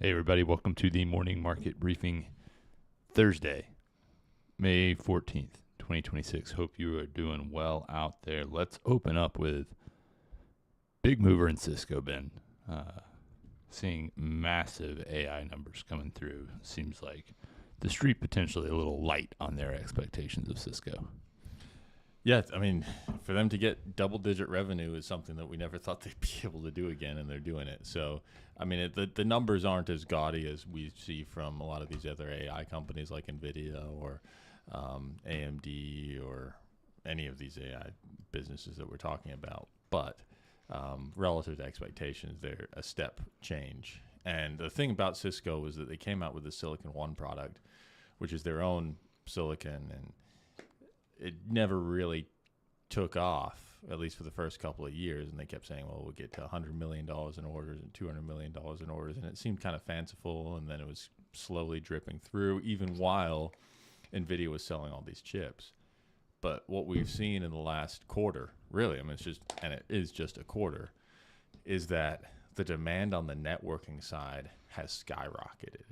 Hey everybody, welcome to the morning market briefing Thursday, May 14th, 2026. Hope you are doing well out there. Let's open up with big mover in Cisco, Ben. Seeing massive AI numbers coming through. Seems like the street potentially a little light on their expectations of Cisco. Yeah, I mean, for them to get double-digit revenue is something that we never thought they'd be able to do again, and they're doing it. So, I mean, the numbers aren't as gaudy as we see from a lot of these other AI companies like NVIDIA or AMD or any of these AI businesses that we're talking about. But relative to expectations, they're a step change. And the thing about Cisco is that they came out with the Silicon One product, which is their own silicon, and it never really took off, at least for the first couple of years. And they kept saying, well, we'll get to $100 million in orders and $200 million in orders. And it seemed kind of fanciful. And then it was slowly dripping through, even while NVIDIA was selling all these chips. But what we've seen in the last quarter, really, I mean, it is just a quarter, is that the demand on the networking side has skyrocketed.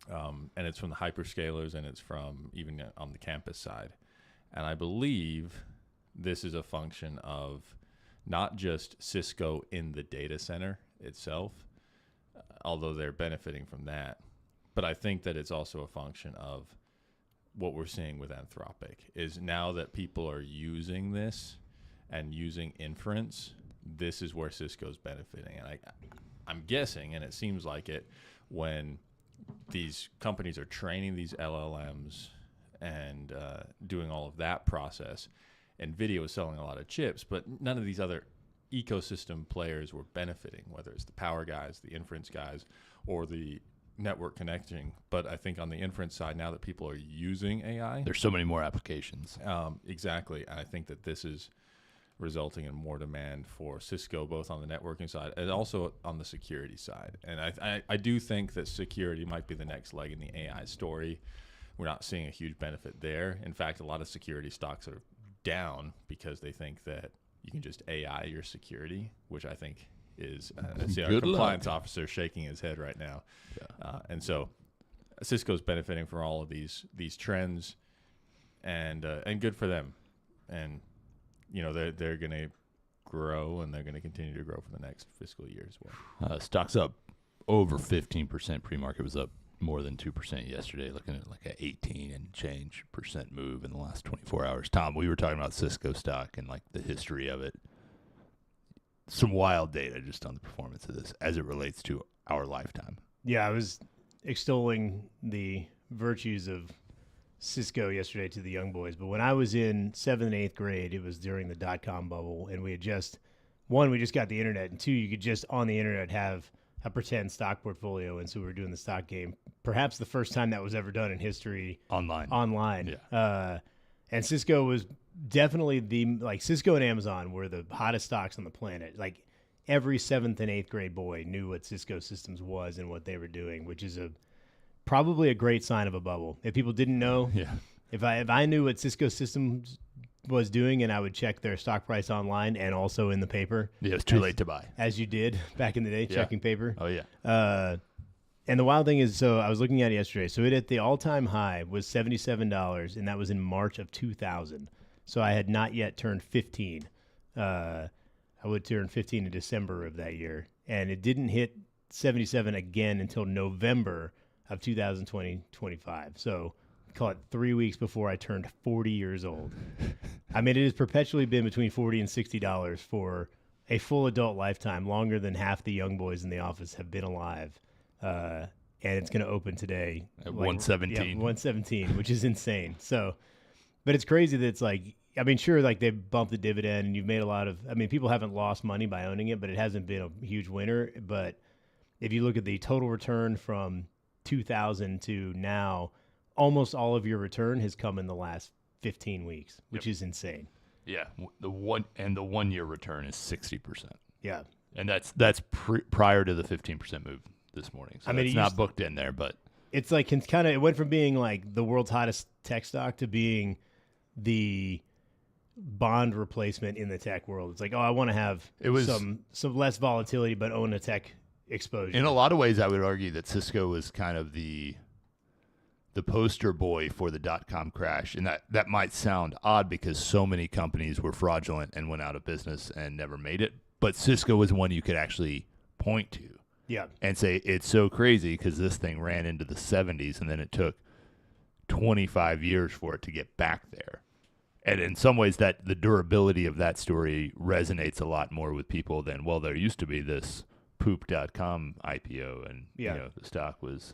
And it's from the hyperscalers, and it's from even on the campus side. And I believe this is a function of not just Cisco in the data center itself, although they're benefiting from that, but I think that it's also a function of what we're seeing with Anthropic is now that people are using this and using inference, this is where Cisco's benefiting. And I'm guessing, and it seems like it, when these companies are training these LLMs and doing all of that process, NVIDIA was selling a lot of chips, but none of these other ecosystem players were benefiting, whether it's the power guys, the inference guys, or the network connecting. But I think on the inference side, now that people are using AI, There's so many more applications. Exactly. And I think that this is resulting in more demand for Cisco, both on the networking side and also on the security side. And I do think that security might be the next leg in the AI story. We're not seeing a huge benefit there. In fact, a lot of security stocks are down because they think that you can just AI your security, which I think is I see our compliance officer shaking his head right now. Yeah. And so Cisco's benefiting from all of these trends, and good for them. And you know, they're going to grow, and they're going to continue to grow for the next fiscal year as well. Stocks up over 15%. Pre-market was up more than 2% yesterday, looking at like an 18 and change percent move in the last 24 hours. Tom, we were talking about Cisco stock and like the history of it. Some wild data just on the performance of this as it relates to our lifetime. Yeah, I was extolling the virtues of Cisco yesterday to the young boys. But when I was in 7th and 8th grade, it was during the dot-com bubble, and we had just got the internet, and two, you could just on the internet have a pretend stock portfolio, and so we were doing the stock game. Perhaps the first time that was ever done in history. Online. Yeah. And Cisco was definitely Cisco and Amazon were the hottest stocks on the planet. Like every 7th and 8th grade boy knew what Cisco Systems was and what they were doing, which is probably a great sign of a bubble. If people didn't know, yeah. If I knew what Cisco Systems was doing, and I would check their stock price online and also in the paper. Yeah, it's too late to buy. As you did back in the day, checking paper. Oh, yeah. And the wild thing is, so I was looking at it yesterday. So it at the all-time high was $77, and that was in March of 2000. So I had not yet turned 15. I would turn 15 in December of that year. And it didn't hit 77 again until November of 2025. So call it 3 weeks before I turned 40 years old. I mean, it has perpetually been between $40 and $60 for a full adult lifetime, longer than half the young boys in the office have been alive. And it's going to open today at 117. Yeah, 117, which is insane. So, but it's crazy that it's like, I mean, sure, like they bumped the dividend, and you've made a lot of, I mean, people haven't lost money by owning it, but it hasn't been a huge winner. But if you look at the total return from 2000 to now, almost all of your return has come in the last 15 weeks, which is insane. Yeah, the 1 year return is 60%. Yeah, and that's prior to the 15% move this morning. So I mean, it's not booked in there, but it's like it went from being like the world's hottest tech stock to being the bond replacement in the tech world. It's like, oh, I want to have some less volatility, but own a tech exposure. In a lot of ways, I would argue that Cisco was kind of the poster boy for the dot-com crash. And that might sound odd because so many companies were fraudulent and went out of business and never made it. But Cisco was one you could actually point to. Yeah. And say, it's so crazy because this thing ran into the 70s and then it took 25 years for it to get back there. And in some ways, that the durability of that story resonates a lot more with people than, well, there used to be this poop.com IPO and you know, the stock was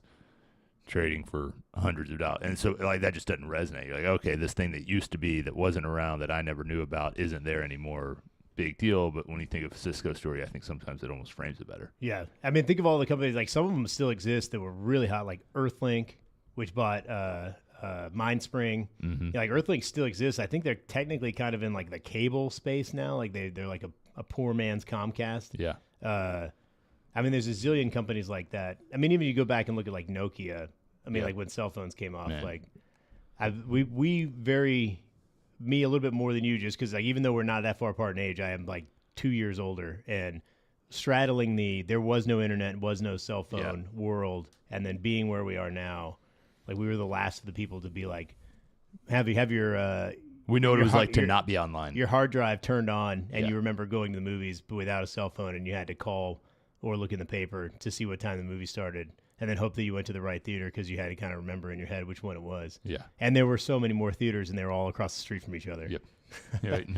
trading for hundreds of dollars. And so like that just doesn't resonate. You're like, okay, this thing that used to be that wasn't around that I never knew about isn't there anymore. Big deal. But when you think of a Cisco story, I think sometimes it almost frames it better. Yeah. I mean, think of all the companies, like some of them still exist that were really hot, like Earthlink, which bought MindSpring. Mm-hmm. Yeah, like Earthlink still exists. I think they're technically kind of in like the cable space now. Like they're like a poor man's Comcast. Yeah. I mean, there's a zillion companies like that. I mean, even you go back and look at like Nokia. I mean, like when cell phones came off, Man. like me a little bit more than you, just because like even though we're not that far apart in age, I am like 2 years older, and straddling there was no internet, was no cell phone world, and then being where we are now, like we were the last of the people to be like have your we know what it was like to your- not be online. your hard drive turned on, and you remember going to the movies but without a cell phone, and you had to call or look in the paper to see what time the movie started, and then hope that you went to the right theater because you had to kind of remember in your head which one it was. Yeah. And there were so many more theaters, and they were all across the street from each other. Yep. You're right.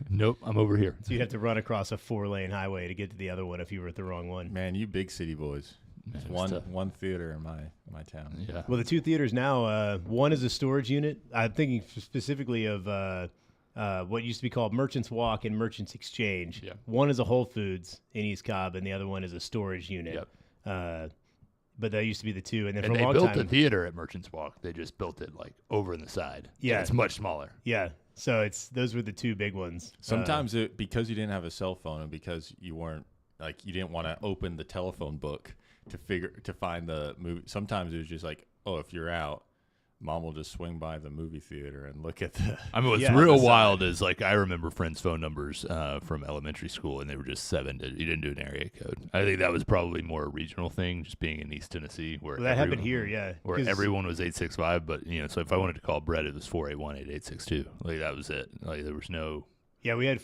Nope, I'm over here. So you'd have to run across a 4-lane highway to get to the other one if you were at the wrong one. Man, you big city boys. There's one theater in my town. Yeah. Well, the two theaters now, one is a storage unit. I'm thinking specifically of what used to be called Merchants Walk and Merchants Exchange. Yeah. One is a Whole Foods in East Cobb, and the other one is a storage unit. Yep. But that used to be the two. And then And for a they long built time, the theater at Merchants Walk. They just built it like over in the side. Yeah. And it's much smaller. yeah. So those were the two big ones. Sometimes because you didn't have a cell phone and because you weren't like you didn't want to open the telephone book to find the movie. Sometimes it was just like, oh, if you're out, Mom will just swing by the movie theater and look at the. I mean, what's Yeah, real the wild is like I remember friends' phone numbers from elementary school, and they were just 7 digits. You didn't do an area code. I think that was probably more a regional thing, just being in East Tennessee, where Well, that happened here, yeah. where 'Cause- everyone was 865. But so if I wanted to call Brett, it was 481-8862. Like that was it. Like there was no. Yeah, we had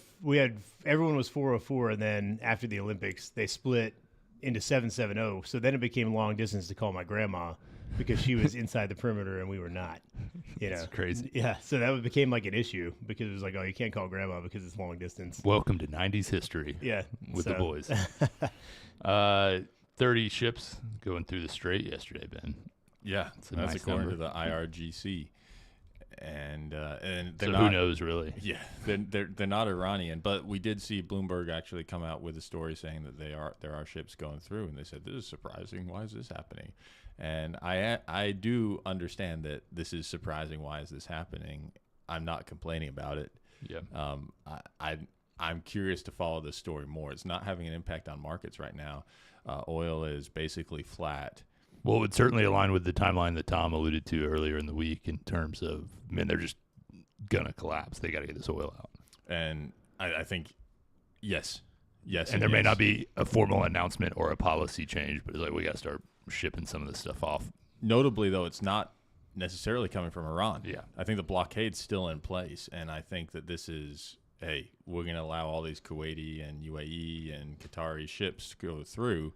everyone was 404, and then after the Olympics, they split into 770. So then it became long distance to call my grandma because she was inside the perimeter and we were not. It's crazy. Yeah, so that became like an issue because it was like, oh, you can't call grandma because it's long distance. Welcome to 90s history. Yeah, with the so- boys. 30 ships going through the Strait yesterday, Ben. Yeah, It's a that's nice according number. to the IRGC, and they're So not. who knows really? Yeah, they're not Iranian, but we did see Bloomberg actually come out with a story saying that there are ships going through, and they said this is surprising. Why is this happening? And I do understand that this is surprising. Why is this happening? I'm not complaining about it. Yeah. I'm curious to follow this story more. It's not having an impact on markets right now. Oil is basically flat. Well, it would certainly align with the timeline that Tom alluded to earlier in the week in terms of, they're just going to collapse. They got to get this oil out. And I think, yes. And there may not be a formal announcement or a policy change, but it's like we got to start shipping some of this stuff off. Notably, though, it's not necessarily coming from Iran. Yeah. I think the blockade's still in place, and I think that this is, hey, we're going to allow all these Kuwaiti and UAE and Qatari ships to go through,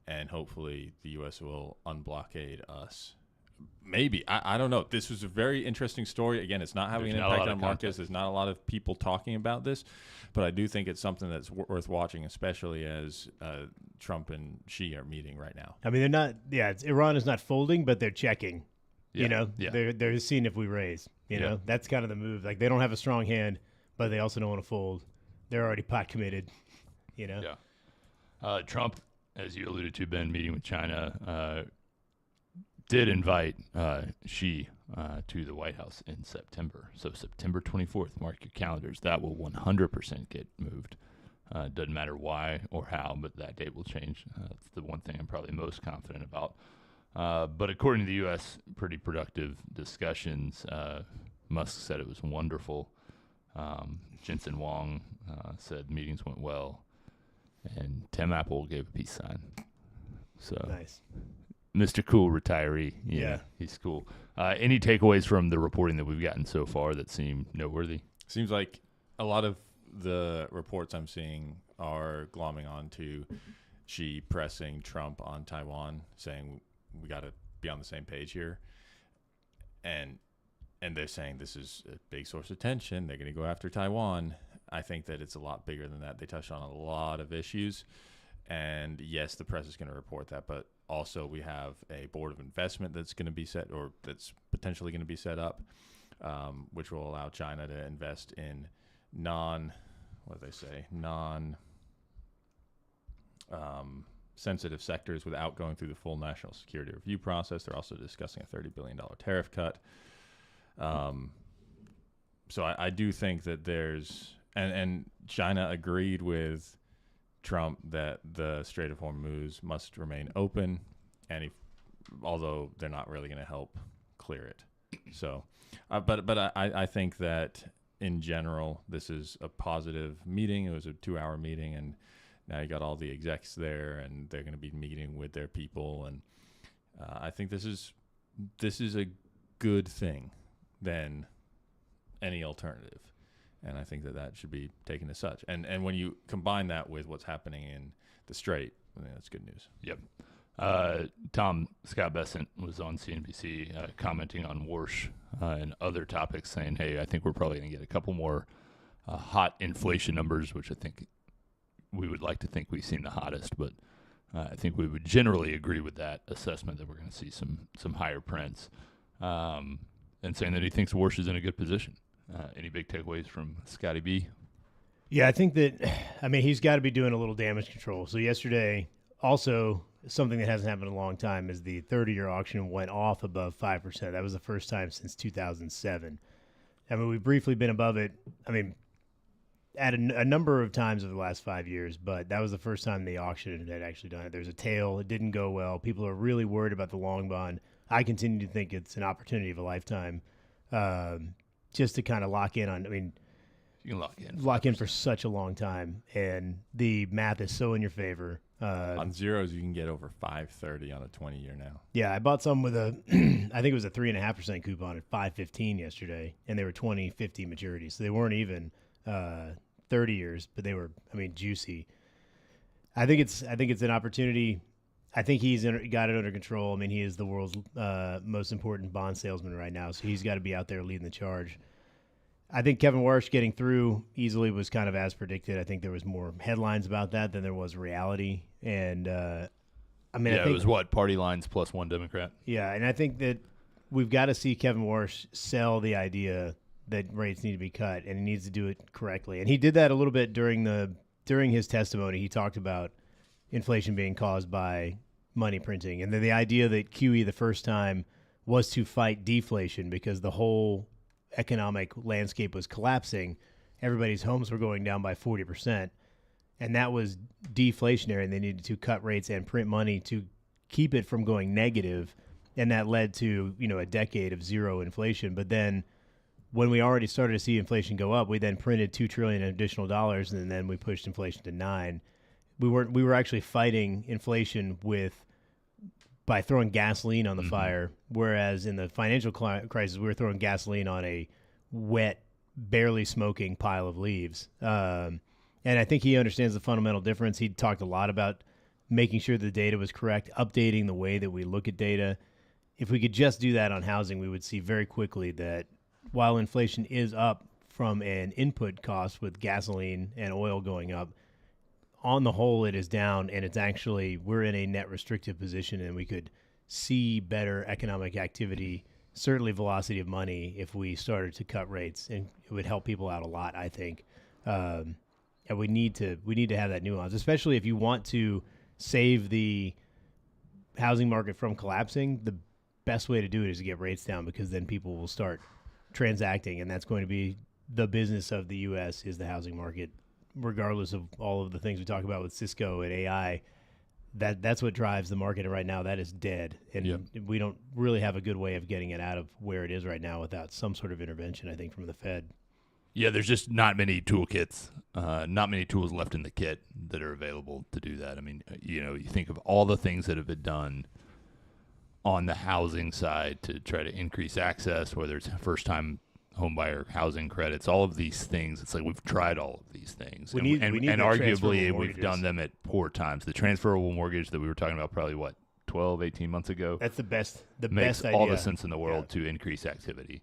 and hopefully the U.S. will unblockade us. Maybe. I don't know. This was a very interesting story. Again, it's not having There's an not a impact lot on of markets. context. There's not a lot of people talking about this, but I do think it's something that's worth watching, especially as Trump and Xi are meeting right now. I mean, they're not. Yeah, Iran is not folding, but they're checking. Yeah. They're seeing if we raise. You know, that's kind of the move. Like they don't have a strong hand, but they also don't want to fold. They're already pot committed. You know. Yeah. Trump, as you alluded to, Ben, meeting with China, did invite Xi to the White House in September. So September 24th, mark your calendars. That will 100% get moved. Doesn't matter why or how, but that date will change. That's the one thing I'm probably most confident about. But according to the U.S., pretty productive discussions. Musk said it was wonderful. Jensen Huang said meetings went well. And Tim Apple gave a peace sign. So Nice. Mr. Cool retiree. Yeah. He's cool. Any takeaways from the reporting that we've gotten so far that seem noteworthy? Seems like a lot of the reports I'm seeing are glomming on to Xi pressing Trump on Taiwan, saying we got to be on the same page here. And they're saying this is a big source of tension. They're going to go after Taiwan. I think that it's a lot bigger than that. They touched on a lot of issues. And yes, the press is going to report that, but also we have a board of investment that's going to be set, or that's potentially going to be set up, which will allow China to invest in sensitive sectors without going through the full national security review process. They're also discussing a $30 billion tariff cut. So I do think that there's, and China agreed with Trump that the Strait of Hormuz must remain open, and although they're not really going to help clear it. So, but I think that in general, this is a positive meeting. It was a 2-hour meeting, and now you got all the execs there, and they're going to be meeting with their people, and I think this is a good thing than any alternative. And I think that should be taken as such. And when you combine that with what's happening in the Strait, I think that's good news. Yep. Scott Bessent was on CNBC commenting on Warsh and other topics, saying, hey, I think we're probably going to get a couple more hot inflation numbers, which I think we would like to think we've seen the hottest. But I think we would generally agree with that assessment that we're going to see some higher prints. And saying that he thinks Warsh is in a good position. Any big takeaways from Scotty B? Yeah, I think that, he's got to be doing a little damage control. So yesterday, also something that hasn't happened in a long time is the 30-year auction went off above 5%. That was the first time since 2007. We've briefly been above it, at a number of times over the last 5 years, but that was the first time the auction had actually done it. There's a tail. It didn't go well. People are really worried about the long bond. I continue to think it's an opportunity of a lifetime. Just to kind of lock in on, you can lock in for such a long time, and the math is so in your favor. On zeros, you can get over 530 on a 20-year now. Yeah, I bought some with I think it was a 3.5% coupon at 5.15 yesterday, and they were 20-50 maturities, so they weren't even 30 years, but they were, juicy. I think it's an opportunity. I think he's got it under control. He is the world's most important bond salesman right now, so he's got to be out there leading the charge. I think Kevin Warsh getting through easily was kind of as predicted. I think there was more headlines about that than there was reality. And, I think it was what, party lines plus one Democrat? Yeah, and I think that we've got to see Kevin Warsh sell the idea that rates need to be cut, and he needs to do it correctly. And he did that a little bit during his testimony. He talked about inflation being caused by money printing, and then the idea that QE the first time was to fight deflation because the whole economic landscape was collapsing. Everybody's homes were going down by 40%, and that was deflationary, and they needed to cut rates and print money to keep it from going negative, and that led to a decade of zero inflation. But then when we already started to see inflation go up, we then printed $2 trillion in additional dollars, and then we pushed inflation to 9. We were actually fighting inflation by throwing gasoline on the fire, whereas in the financial crisis, we were throwing gasoline on a wet, barely smoking pile of leaves. And I think he understands the fundamental difference. He talked a lot about making sure the data was correct, updating the way that we look at data. If we could just do that on housing, we would see very quickly that while inflation is up from an input cost with gasoline and oil going up, on the whole, it is down, and it's actually, we're in a net restrictive position, and we could see better economic activity, certainly velocity of money, if we started to cut rates, and it would help people out a lot, I think. And we need to have that nuance, especially if you want to save the housing market from collapsing. The best way to do it is to get rates down, because then people will start transacting, and that's going to be the business of the U.S. is the housing market. Regardless of all of the things we talk about with Cisco and AI, that's what drives the market. And right now, that is dead. And we don't really have a good way of getting it out of where it is right now without some sort of intervention, I think, from the Fed. Yeah, there's just not many toolkits, not many tools left in the kit that are available to do that. I mean, you think of all the things that have been done on the housing side to try to increase access, whether it's first-time homebuyer housing credits, all of these things. It's like we've tried all of these things, We need and the arguably transferable we've mortgages. done them at poor times. The transferable mortgage that we were talking about probably, 12, 18 months ago, That's the best makes idea. all the sense in the world to increase activity.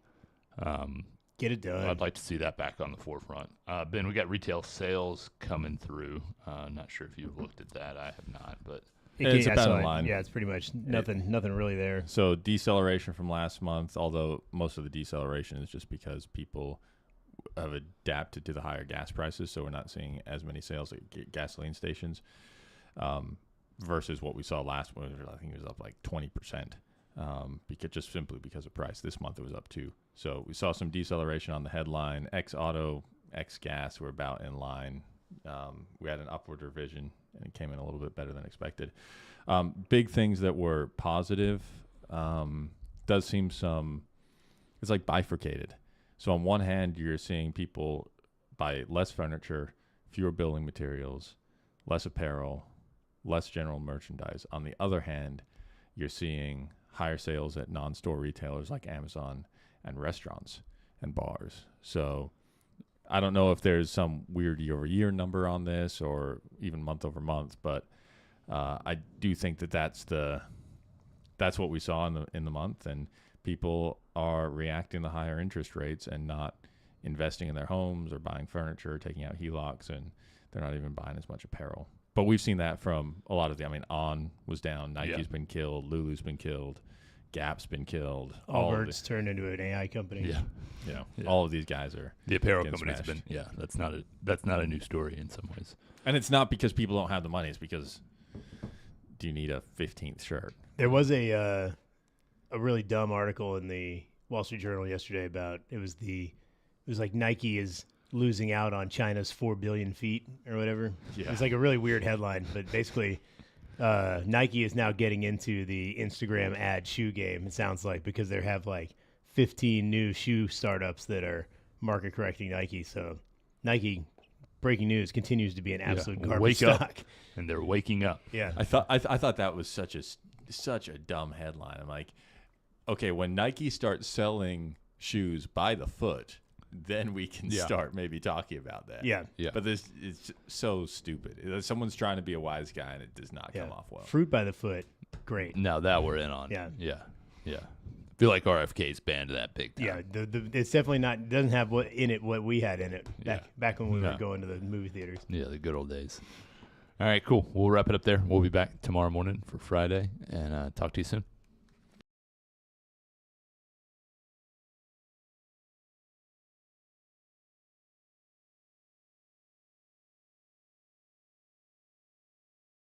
Get it done. I'd like to see that back on the forefront. Ben, we got retail sales coming through. Not sure if you've looked at that. I have not, but It's I about saw in it. line. Yeah, it's pretty much nothing really there. So deceleration from last month, although most of the deceleration is just because people have adapted to the higher gas prices, so we're not seeing as many sales at gasoline stations versus what we saw last month. I think it was up like 20%, simply because of price. This month it was up 2%. So we saw some deceleration on the headline. X auto, X gas were about in line. We had an upward revision, and it came in a little bit better than expected. Big things that were positive does seem it's like bifurcated. So on one hand, you're seeing people buy less furniture, fewer building materials, less apparel, less general merchandise. On the other hand, you're seeing higher sales at non-store retailers like Amazon and restaurants and bars. So I don't know if there's some weird year-over-year number on this or even month-over-month, but I do think that's what we saw in the month, and people are reacting to higher interest rates and not investing in their homes or buying furniture, taking out HELOCs, and they're not even buying as much apparel. But we've seen that from a lot of On was down, Nike's been killed, Lulu's been killed, Gap's been killed. Allbirds turned into an AI company. Yeah. All of these guys are The apparel getting company's smashed. been, that's not a new story in some ways. And it's not because people don't have the money. It's because do you need a 15th shirt? There was a really dumb article in the Wall Street Journal yesterday about it was like Nike is losing out on China's 4 billion feet or whatever. Yeah. It's like a really weird headline, but basically Nike is now getting into the Instagram ad shoe game, it sounds like, because they have like 15 new shoe startups that are market correcting Nike. So Nike, breaking news, continues to be an absolute garbage Wake stock. up. And they're waking up. Yeah. I thought that was such a dumb headline. I'm like, okay, when Nike starts selling shoes by the foot, then we can start maybe talking about that. Yeah. But this is so stupid. Someone's trying to be a wise guy, and it does not come off well. Fruit by the foot, great. Now that we're in on. Yeah. I feel like RFK's banned that big time. Yeah, it's definitely not, doesn't have what we had in it back when we were going to the movie theaters. Yeah, the good old days. All right, cool. We'll wrap it up there. We'll be back tomorrow morning for Friday, and talk to you soon.